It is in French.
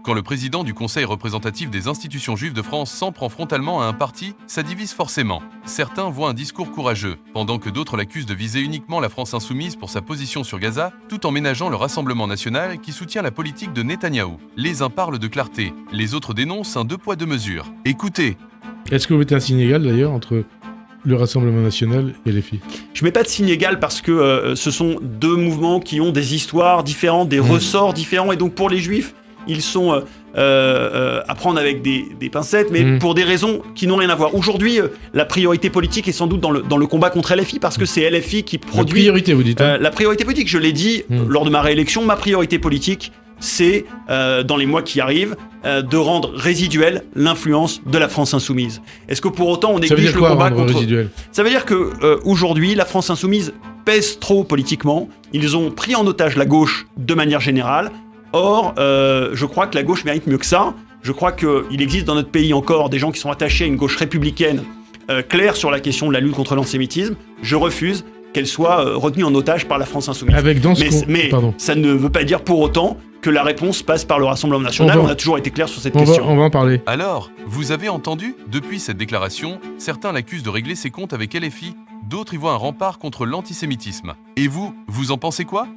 Quand le président du Conseil représentatif des institutions juives de France s'en prend frontalement à un parti, ça divise forcément. Certains voient un discours courageux, pendant que d'autres l'accusent de viser uniquement la France insoumise pour sa position sur Gaza, tout en ménageant le Rassemblement national qui soutient la politique de Netanyahou. Les uns parlent de clarté, les autres dénoncent un deux poids deux mesures. Écoutez. Est-ce que vous mettez un signe égal d'ailleurs entre le Rassemblement national et LFI? Je mets pas de signe égal parce que ce sont deux mouvements qui ont des histoires différentes, des ressorts différents, et donc pour les Juifs, ils sont à prendre avec des pincettes, mais pour des raisons qui n'ont rien à voir. Aujourd'hui, la priorité politique est sans doute dans le combat contre LFI, parce que c'est LFI qui produit... La priorité, vous dites la priorité politique, je l'ai dit lors de ma réélection, ma priorité politique, c'est, dans les mois qui arrivent, de rendre résiduelle l'influence de la France insoumise. Est-ce que pour autant on néglige le combat contre... résiduel? Ça veut dire que aujourd'hui, la France insoumise pèse trop politiquement. Ils ont pris en otage la gauche de manière générale. Or, je crois que la gauche mérite mieux que ça. Je crois qu'il existe dans notre pays encore des gens qui sont attachés à une gauche républicaine claire sur la question de la lutte contre l'antisémitisme. Je refuse qu'elle soit retenue en otage par la France insoumise. Mais ça ne veut pas dire pour autant que la réponse passe par le Rassemblement national. On a toujours été clair sur cette question. On va en parler. Alors, vous avez entendu? Depuis cette déclaration, certains l'accusent de régler ses comptes avec LFI, d'autres y voient un rempart contre l'antisémitisme. Et vous en pensez quoi?